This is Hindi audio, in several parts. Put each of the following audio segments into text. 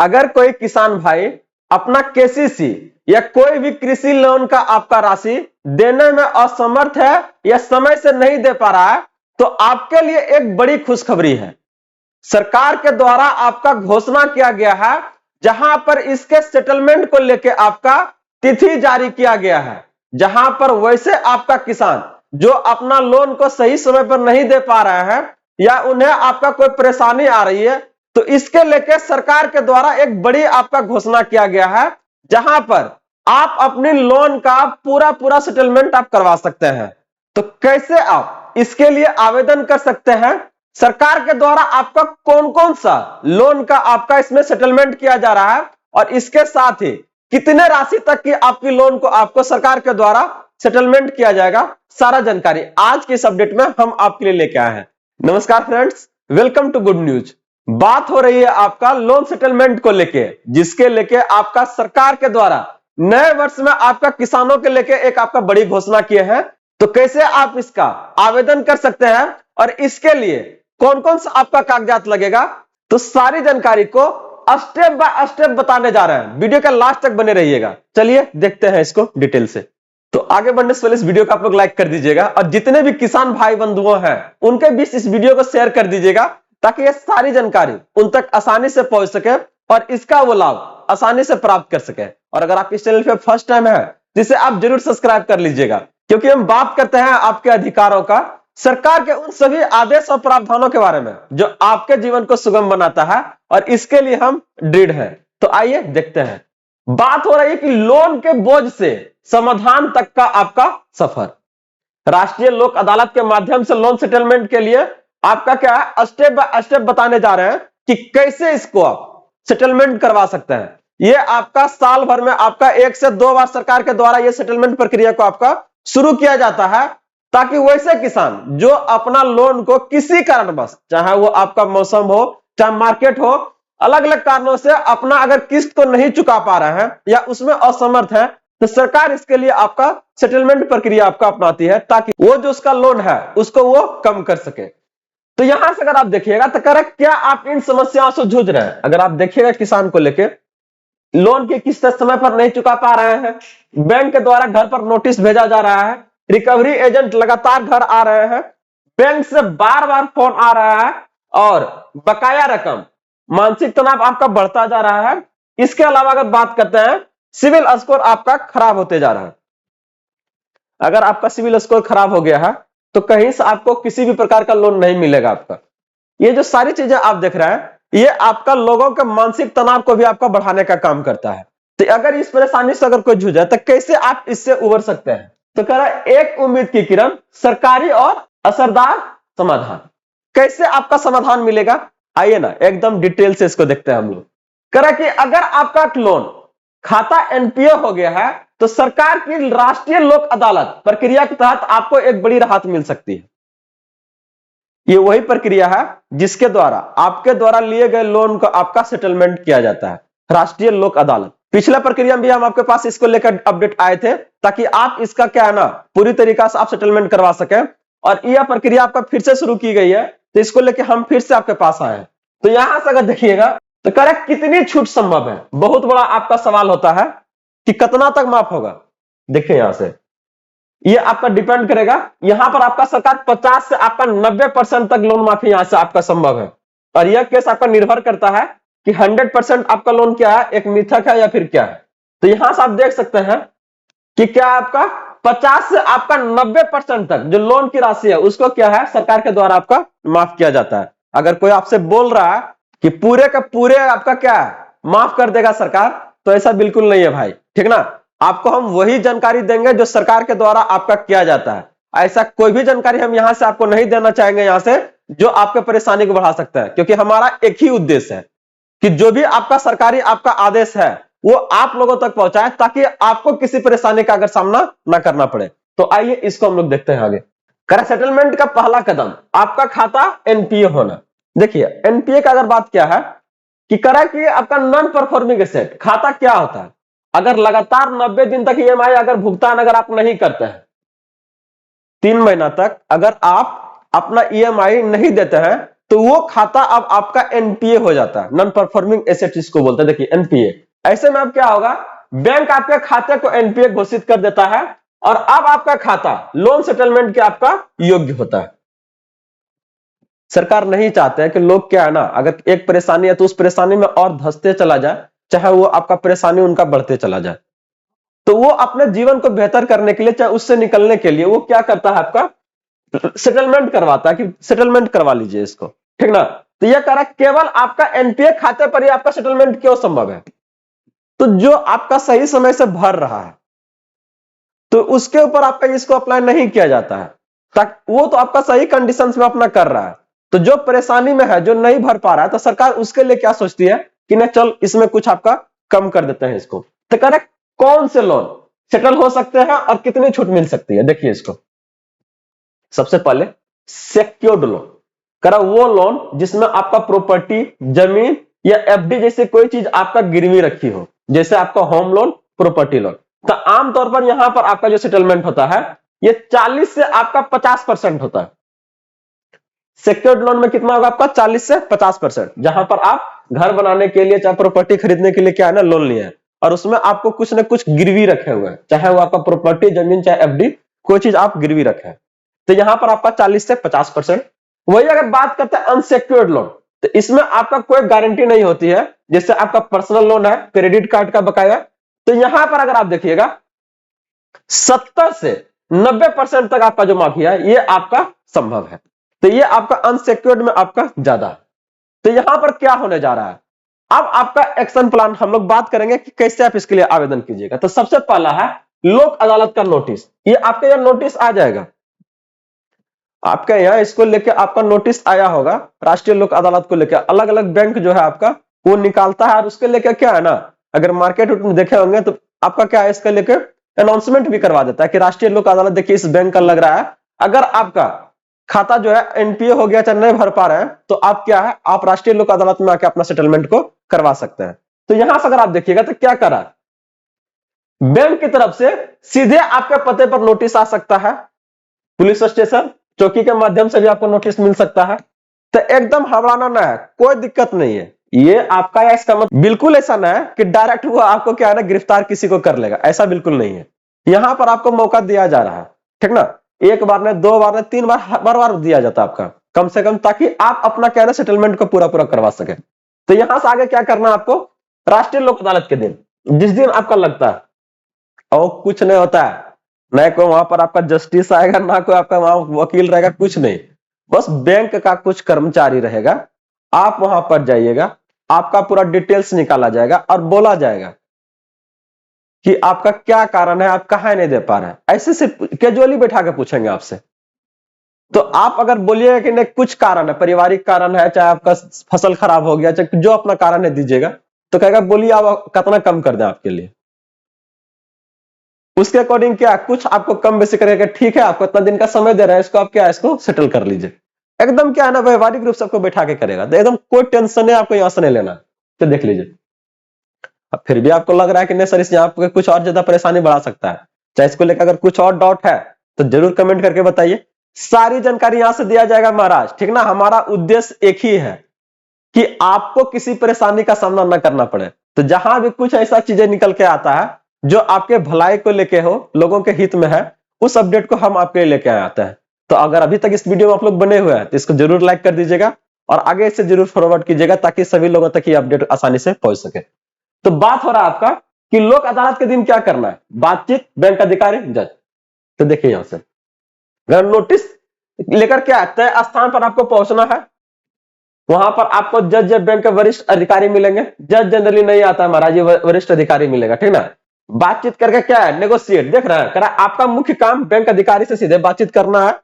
अगर कोई किसान भाई अपना केसीसी या कोई भी कृषि लोन का आपका राशि देने में असमर्थ है या समय से नहीं दे पा रहा है, तो आपके लिए एक बड़ी खुशखबरी है। सरकार के द्वारा आपका घोषणा किया गया है, जहां पर इसके सेटलमेंट को लेकर आपका तिथि जारी किया गया है। जहां पर वैसे आपका किसान जो अपना लोन को सही समय पर नहीं दे पा रहे हैं या उन्हें आपका कोई परेशानी आ रही है, तो इसके लेके सरकार के द्वारा एक बड़ी आपका घोषणा किया गया है, जहां पर आप अपनी लोन का पूरा सेटलमेंट आप करवा सकते हैं। तो कैसे आप इसके लिए आवेदन कर सकते हैं, सरकार के द्वारा आपका कौन कौन सा लोन का आपका इसमें सेटलमेंट किया जा रहा है और इसके साथ ही कितने राशि तक की आपकी लोन को आपको सरकार के द्वारा सेटलमेंट किया जाएगा, सारा जानकारी आज के इस अपडेट में हम आपके लिए लेके आए हैं। नमस्कार friends, welcome to good news. बात हो रही है आपका लोन सेटलमेंट को लेके, जिसके लेके आपका सरकार के द्वारा नए वर्ष में आपका किसानों के लेके एक आपका बड़ी घोषणा किए हैं। तो कैसे आप इसका आवेदन कर सकते हैं और इसके लिए कौन कौन सा आपका कागजात लगेगा, तो सारी जानकारी को स्टेप बाय स्टेप बताने जा रहे हैं। वीडियो का लास्ट तक बने रहिएगा। चलिए देखते हैं इसको डिटेल से। तो आगे बढ़ने से पहले इस वीडियो को आप लोग लाइक कर दीजिएगा और जितने भी किसान भाई बंधुओं हैं उनके बीच इस वीडियो को शेयर कर दीजिएगा, ताकि ये सारी जानकारी उन तक आसानी से पहुंच सके और इसका वो लाभ आसानी से प्राप्त कर सके। और अगर आप इस चैनल पे फर्स्ट टाइम है तो इसे आप जरूर सब्सक्राइब कर लीजिएगा, क्योंकि हम बात करते हैं आपके अधिकारों का, सरकार के उन सभी आदेश और प्रावधानों के बारे में जो आपके जीवन को सुगम बनाता है, और इसके लिए हम दृढ़ हैं। तो आइए देखते हैं। बात हो रही है कि लोन के बोझ से समाधान तक का आपका सफर। राष्ट्रीय लोक अदालत के माध्यम से लोन सेटलमेंट के लिए आपका क्या है, स्टेप बाय स्टेप बताने जा रहे हैं कि कैसे इसको आप सेटलमेंट करवा सकते हैं। ये आपका साल भर में आपका 1 से 2 बार सरकार के द्वारा ये सेटलमेंट प्रक्रिया को आपका शुरू किया जाता है, ताकि वैसे किसान जो अपना लोन को किसी कारणवश, चाहे वो आपका मौसम हो, चाहे मार्केट हो, अलग अलग कारणों से अपना अगर किस्त को नहीं चुका पा रहे हैं या उसमें असमर्थ है, तो सरकार इसके लिए आपका सेटलमेंट प्रक्रिया आपका अपनाती है, ताकि वो जो उसका लोन है उसको वो कम कर सके। तो यहां से अगर आप देखिएगा तो करें क्या आप इन समस्याओं से जूझ रहे हैं। अगर आप देखिएगा किसान को लेके लोन की किस्त समय पर नहीं चुका पा रहे हैं, बैंक के द्वारा घर पर नोटिस भेजा जा रहा है, रिकवरी एजेंट लगातार घर आ रहे हैं, बैंक से बार बार फोन आ रहा है और बकाया रकम, मानसिक तनाव आपका बढ़ता जा रहा है। इसके अलावा अगर बात करते हैं, सिविल स्कोर आपका खराब होते जा रहा है। अगर आपका सिविल स्कोर खराब हो गया है तो कहीं से आपको किसी भी प्रकार का लोन नहीं मिलेगा आपका। ये जो सारी चीजें आप देख रहे हैं, ये आपका लोगों के मानसिक तनाव को भी आपका बढ़ाने का काम करता है। तो अगर इस परेशानी से अगर कोई जूझे तो कैसे आप इससे उबर सकते हैं। तो कह रहा है एक उम्मीद की किरण, सरकारी और असरदार समाधान। कैसे आपका समाधान मिलेगा, आइए ना एकदम डिटेल से इसको देखते हैं हम लोग। कह रहा है कि अगर आपका लोन खाता एनपीओ हो गया है तो सरकार की राष्ट्रीय लोक अदालत प्रक्रिया के तहत आपको एक बड़ी राहत मिल सकती है। ये वही प्रक्रिया है जिसके द्वारा आपके द्वारा लिए गए लोन को आपका सेटलमेंट किया जाता है, राष्ट्रीय लोक अदालत। पिछला प्रक्रिया में भी हम आपके पास इसको लेकर अपडेट आए थे, ताकि आप इसका क्या है ना पूरी तरीका से आप सेटलमेंट करवा सकें। और यह प्रक्रिया आपका फिर से शुरू की गई है, तो इसको लेकर हम फिर से आपके पास आए हैं। तो यहां से अगर देखिएगा तो कह रहा है कितनी छूट संभव है। बहुत बड़ा आपका सवाल होता है कि कितना तक माफ होगा। देखिए यहां से ये आपका डिपेंड करेगा। यहां पर आपका सरकार 50 से आपका 90% तक लोन माफी यहां से आपका संभव है। और यह केस आपका निर्भर करता है कि 100% आपका लोन क्या है, एक मिथक है या फिर क्या है। तो यहां से आप देख सकते हैं कि क्या आपका 50 से आपका 90% तक जो लोन की राशि है उसको क्या है, सरकार के द्वारा आपका माफ किया जाता है। अगर कोई आपसे बोल रहा है कि पूरे का पूरे आपका क्या है माफ कर देगा सरकार, तो ऐसा बिल्कुल नहीं है भाई, ठीक ना। आपको हम वही जानकारी देंगे जो सरकार के द्वारा आपका किया जाता है। ऐसा कोई भी जानकारी हम यहां से आपको नहीं देना चाहेंगे यहां से जो आपके परेशानी को बढ़ा सकता है, क्योंकि हमारा एक ही उद्देश्य है कि जो भी आपका सरकारी आपका आदेश है वो आप लोगों तक पहुंचाए, ताकि आपको किसी परेशानी का अगर सामना ना करना पड़े। तो आइए इसको हम लोग देखते हैं आगे। करें सेटलमेंट का पहला कदम आपका खाता एनपीए होना। देखिए एनपीए का अगर बात क्या है कि करा कि आपका नॉन परफॉर्मिंग एसेट खाता क्या होता है। अगर लगातार 90 दिन तक ईएमआई अगर भुगतान अगर आप नहीं करते हैं, 3 महीना तक अगर आप अपना ईएमआई नहीं देते हैं, तो वो खाता अब आपका एनपीए हो जाता है, नॉन परफॉर्मिंग एसेट जिसको बोलते हैं। देखिए एनपीए, ऐसे में अब क्या होगा, बैंक आपके खाते को एनपीए घोषित कर देता है और अब आपका खाता लोन सेटलमेंट के आपका योग्य होता है। सरकार नहीं चाहते हैं कि लोग क्या है ना, अगर एक परेशानी है तो उस परेशानी में और धंसते चला जाए, चाहे वो आपका परेशानी उनका बढ़ते चला जाए। तो वो अपने जीवन को बेहतर करने के लिए, चाहे उससे निकलने के लिए, वो क्या करता है, आपका सेटलमेंट करवाता है कि सेटलमेंट करवा लीजिए इसको, ठीक ना। तो ये कह रहा है केवल आपका एनपीए खाते पर ही आपका सेटलमेंट क्यों संभव है, तो जो आपका सही समय से भर रहा है तो उसके ऊपर आपका इसको अप्लाई नहीं किया जाता है, ताकि वो तो आपका सही कंडीशंस में अपना कर रहा है। तो जो परेशानी में है, जो नहीं भर पा रहा है, तो सरकार उसके लिए क्या सोचती है कि ना चल इसमें कुछ आपका कम कर देते हैं इसको। तो कह रहे कौन से लोन सेटल हो सकते हैं और कितनी छूट मिल सकती है, देखिए इसको। सबसे पहले सेक्योर्ड लोन, करा वो लोन जिसमें आपका प्रॉपर्टी, जमीन या एफडी जैसे कोई चीज आपका गिरवी रखी हो, जैसे आपका होम लोन, प्रॉपर्टी लोन। तो आमतौर पर यहां पर आपका जो सेटलमेंट होता है ये 40 से आपका 50% होता है। सेक्योर्ड लोन में कितना होगा आपका, 40 से 50%, जहां पर आप घर बनाने के लिए, चाहे प्रॉपर्टी खरीदने के लिए क्या है ना, लोन लिए हैं और उसमें आपको कुछ ना कुछ गिरवी रखे हुए हैं, चाहे वो आपका प्रॉपर्टी, जमीन, चाहे एफडी, कोई चीज आप गिरवी रखे हैं। तो यहां पर आपका 40 से 50%। वही अगर बात करते हैं अनसेक्योर्ड लोन, तो इसमें आपका कोई गारंटी नहीं होती है, जैसे आपका पर्सनल लोन है, क्रेडिट कार्ड का बकाया। तो यहां पर अगर आप देखिएगा 70 से 90% तक आपका जो माफी है ये आपका संभव है। तो ये आपका अनसेक्योर्ड में आपका ज्यादा है। तो यहां पर क्या होने जा रहा है, अब आपका एक्शन प्लान हम लोग बात करेंगे कि कैसे आप इसके लिए आवेदन कीजिएगा। तो सबसे पहला है लोक अदालत का नोटिस। ये आपके यहाँ नोटिस आ जाएगा, आपके यहाँ इसको लेके आपका नोटिस आया होगा, राष्ट्रीय लोक अदालत को लेकर अलग अलग बैंक जो है आपका वो निकालता है और उसके लेके क्या है ना, अगर मार्केट में देखे होंगे तो आपका क्या है, इसके लेके अनाउंसमेंट भी करवा देता है कि राष्ट्रीय लोक अदालत देखिए इस बैंक का लग रहा है, अगर आपका खाता जो है एनपीए हो गया, चाहे नहीं भर पा रहे हैं, तो आप क्या है, आप राष्ट्रीय लोक अदालत में आके अपना सेटलमेंट को करवा सकते हैं। तो यहां से अगर आप देखिएगा तो क्या करा, बैंक की तरफ से सीधे आपके पते पर नोटिस आ सकता है, पुलिस स्टेशन, चौकी के माध्यम से भी आपको नोटिस मिल सकता है। तो एकदम हड़बड़ाना ना है, कोई दिक्कत नहीं है। ये आपका या इसका मतलब बिल्कुल ऐसा ना है कि डायरेक्ट वो आपको क्या है ना गिरफ्तार किसी को कर लेगा, ऐसा बिल्कुल नहीं है। यहां पर आपको मौका दिया जा रहा है, ठीक ना, एक बार ने, दो बार ने, तीन बार, बार बार दिया जाता है आपका, कम से कम, ताकि आप अपना क्या है ना सेटलमेंट को पूरा पूरा करवा सके। तो यहां से आगे क्या करना है आपको, राष्ट्रीय लोक अदालत के दिन, जिस दिन आपका लगता है, और कुछ नहीं होता है, न कोई वहां पर आपका जस्टिस आएगा, ना कोई आपका वहां वकील रहेगा, कुछ नहीं, बस बैंक का कुछ कर्मचारी रहेगा। आप वहां पर जाइएगा, आपका पूरा डिटेल्स निकाला जाएगा और बोला जाएगा कि आपका क्या कारण है, आप कहा नहीं दे पा रहे हैं, ऐसे से कैजुअली बैठा के पूछेंगे आपसे। तो आप अगर बोलिएगा कि नहीं कुछ कारण है, पारिवारिक कारण है, चाहे आपका फसल खराब हो गया, चाहे जो अपना कारण है दीजिएगा, तो कहेगा बोलिए आप कितना कम कर दें आपके लिए, उसके अकॉर्डिंग क्या कुछ आपको कम बेसी करेगा, ठीक है आपको इतना दिन का समय दे रहा है, इसको आप क्या इसको सेटल कर लीजिए। एकदम क्या है ना व्यवहारिक रूप से आपको बैठा के करेगा, तो एकदम कोई टेंशन है आपको यहां से नहीं लेना। तो देख लीजिए, अब फिर भी आपको लग रहा है कि नहीं सर इस यहाँ पे कुछ और ज्यादा परेशानी बढ़ा सकता है, चाहे इसको लेकर अगर कुछ और डाउट है तो जरूर कमेंट करके बताइए, सारी जानकारी यहां से दिया जाएगा महाराज, ठीक ना। हमारा उद्देश्य एक ही है कि आपको किसी परेशानी का सामना न करना पड़े। तो जहां भी कुछ ऐसा चीजें निकल के आता है जो आपके भलाई को लेके हो, लोगों के हित में है, उस अपडेट को हम आपके लेके आते हैं। तो अगर अभी तक इस वीडियो में आप लोग बने हुए हैं तो इसको जरूर लाइक कर दीजिएगा और आगे इसे जरूर फॉरवर्ड कीजिएगा, ताकि सभी लोगों तक ये अपडेट आसानी से पहुंच सके। तो बात हो रहा है आपका कि लोक अदालत के दिन क्या करना है, बातचीत बैंक अधिकारी जज। तो देखिए यहां से अगर नोटिस लेकर के तय स्थान पर आपको पहुंचना है, वहां पर आपको जज या बैंक के वरिष्ठ अधिकारी मिलेंगे। जज जनरली नहीं आता है महाराज, ये वरिष्ठ अधिकारी मिलेगा, ठीक ना। बातचीत करके क्या है, नेगोशिएट, देख रहे हैं, करा आपका मुख्य काम बैंक अधिकारी से सीधे बातचीत करना है।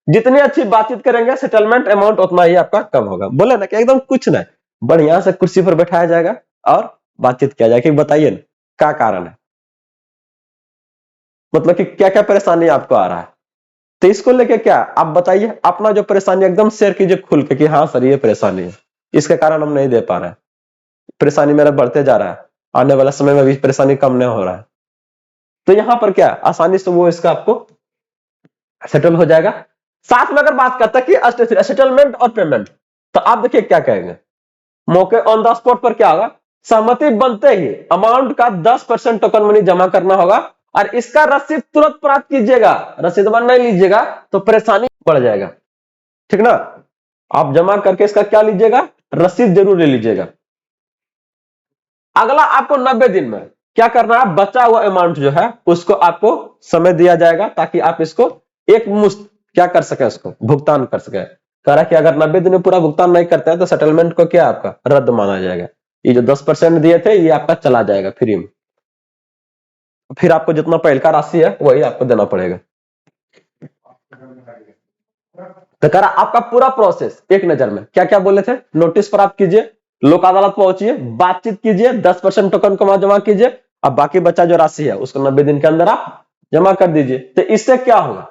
जितनी अच्छी बातचीत करेंगे सेटलमेंट अमाउंट उतना ही आपका कम होगा। बोले ना कि एकदम कुछ नहीं, बढ़िया से कुर्सी पर बैठाया जाएगा और बातचीत किया जाएगा कि बताइए ना क्या कारण है, मतलब कि क्या क्या परेशानी आपको आ रहा है। तो इसको लेके क्या आप बताइए, अपना जो परेशानी एकदम शेयर कीजिए खुल के कि हाँ सर ये परेशानी है, इसके कारण हम नहीं दे पा रहे हैं, परेशानी मेरा बढ़ते जा रहा है, आने वाला समय में भी परेशानी कम नहीं हो रहा है। तो यहां पर क्या आसानी से वो इसका आपको सेटल हो जाएगा। साथ में अगर बात करता है कि सेटलमेंट और पेमेंट, तो आप देखिए क्या कहेंगे, मौके ऑन द स्पॉट पर क्या होगा, सहमति बनते ही अमाउंट का 10% टोकन मनी जमा करना होगा और इसका रसीद तुरंत प्राप्त कीजिएगा। रसीद नहीं लीजिएगा तो परेशानी बढ़ जाएगा, ठीक ना। आप जमा करके इसका क्या लीजिएगा, रसीद जरूर ले लीजिएगा। अगला आपको 90 दिन में क्या करना है, बचा हुआ अमाउंट जो है उसको आपको समय दिया जाएगा ताकि आप इसको एक मुश्त क्या कर सके, उसको भुगतान कर सके। कह रहा है कि अगर 90 दिन में पूरा भुगतान नहीं करते हैं तो सेटलमेंट को क्या आपका रद्द माना जाएगा। ये जो 10% दिए थे ये आपका चला जाएगा फ्री में, फिर आपको जितना पहले का राशि है वही आपको देना पड़ेगा। तो कह रहा आपका पूरा प्रोसेस एक नजर में, क्या क्या बोले थे, नोटिस प्राप्त कीजिए, लोक अदालत पहुंचिए, बातचीत कीजिए, 10% टोकन को जमा कीजिए, अब बाकी बचा जो राशि है उसको 90 दिन के अंदर आप जमा कर दीजिए। तो इससे क्या होगा,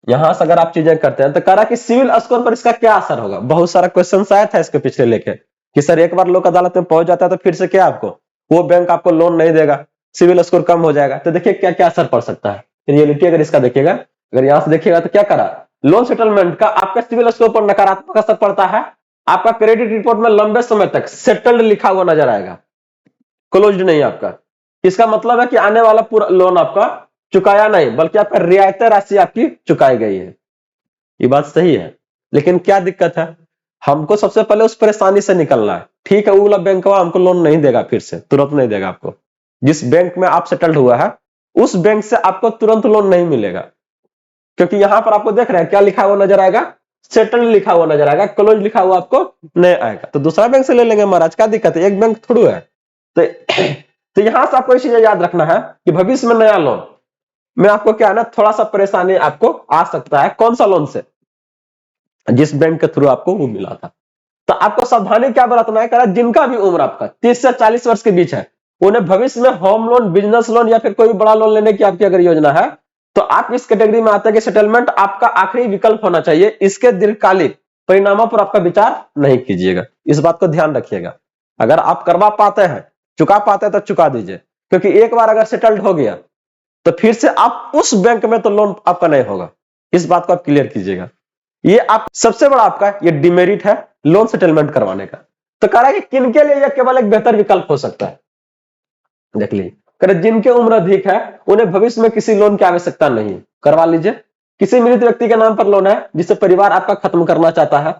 यहां से अगर आप चीजें करते हैं तो कह रहा कि सिविल स्कोर पर इसका क्या असर होगा। बहुत सारा क्वेश्चन आया था इसके पिछले लेके कि सर एक बार लोक अदालत में पहुंच जाता है तो फिर से क्या आपको वो बैंक आपको लोन नहीं देगा, सिविल स्कोर कम हो जाएगा। तो देखिए क्या क्या असर पड़ सकता है रियलिटी अगर इसका देखिएगा, अगर यहां से देखिएगा तो क्या करा, लोन सेटलमेंट का आपका सिविल स्कोर पर नकारात्मक असर पड़ता है। आपका क्रेडिट रिपोर्ट में लंबे समय तक सेटल्ड लिखा हुआ नजर आएगा, क्लोज्ड नहीं आपका। इसका मतलब है कि आने वाला पूरा लोन आपका चुकाया नहीं बल्कि आपका रियायती राशि आपकी चुकाई गई है। ये बात सही है, लेकिन क्या दिक्कत है, हमको सबसे पहले उस परेशानी से निकलना है। ठीक है वो वाला बैंक हमको लोन नहीं देगा, फिर से तुरंत नहीं देगा आपको। जिस बैंक में आप सेटल्ड हुआ है उस बैंक से आपको तुरंत लोन नहीं मिलेगा, क्योंकि यहां पर आपको देख रहे हैं क्या लिखा हुआ नजर आएगा, सेटल्ड लिखा हुआ नजर आएगा, क्लोज लिखा हुआ आपको नहीं आएगा। तो दूसरा बैंक से ले लेंगे महाराज, क्या दिक्कत है, एक बैंक थोड़ा है। तो यहां से आपको चीजें याद रखना है कि भविष्य में नया लोन में आपको क्या है ना, थोड़ा सा परेशानी आपको आ सकता है। कौन सा लोन से, जिस बैंक के थ्रू आपको वो मिला था। तो आपको सावधानी क्या बरतना है, कह जिनका भी उम्र आपका 30 से 40 वर्ष के बीच है उन्हें भविष्य में होम लोन, बिजनेस लोन या फिर कोई बड़ा लोन लेने की आपकी अगर योजना है तो आप इस कैटेगरी में आते हैं कि सेटलमेंट आपका आखिरी विकल्प होना चाहिए। इसके दीर्घकालिक परिणामों पर आपका विचार नहीं कीजिएगा, इस बात को ध्यान रखिएगा। अगर आप करवा पाते हैं, चुका पाते हैं तो चुका दीजिए, क्योंकि एक बार अगर सेटल्ड हो गया तो फिर से आप उस बैंक में तो लोन आपका नहीं होगा। इस बात को आप क्लियर कीजिएगा। ये आप सबसे बड़ा आपका ये डिमेरिट है लोन सेटलमेंट करवाने का। तो कह रहा है कि किनके लिए यह केवल एक बेहतर विकल्प हो सकता है, देख लीजिए। जिनके उम्र अधिक है उन्हें भविष्य में किसी लोन की आवश्यकता नहीं, करवा लीजिए। किसी मृत व्यक्ति के नाम पर लोन है जिसे परिवार आपका खत्म करना चाहता है,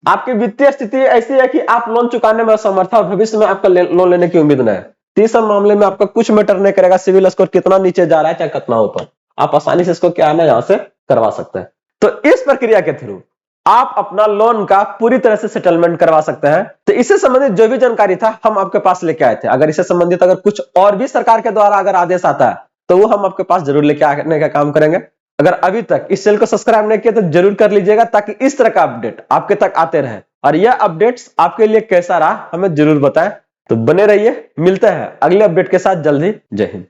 आपकी वित्तीय स्थिति ऐसी है कि आप लोन चुकाने में असमर्थ है और भविष्य में आपका लोन लेने की उम्मीद नहीं है। तीसरे मामले में आपका कुछ मैटर नहीं करेगा सिविल स्कोर कितना नीचे जा रहा है चाहे कितना ऊपर, आप आसानी से इसको क्या है ना यहां से करवा सकते हैं। तो इस प्रक्रिया के थ्रू आप अपना लोन का पूरी तरह से सेटलमेंट करवा सकते हैं। तो इससे संबंधित जो भी जानकारी था हम आपके पास लेके आए थे। अगर इससे संबंधित अगर कुछ और भी सरकार के द्वारा अगर आदेश आता है तो वो हम आपके पास जरूर लेके आने का काम करेंगे। अगर अभी तक इस चैनल को सब्सक्राइब नहीं किया तो जरूर कर लीजिएगा ताकि इस तरह का अपडेट आपके तक आते रहे। और यह अपडेट्स आपके लिए कैसा रहा हमें जरूर बताएं। तो बने रहिए, मिलते हैं अगले अपडेट के साथ जल्द ही। जय हिंद।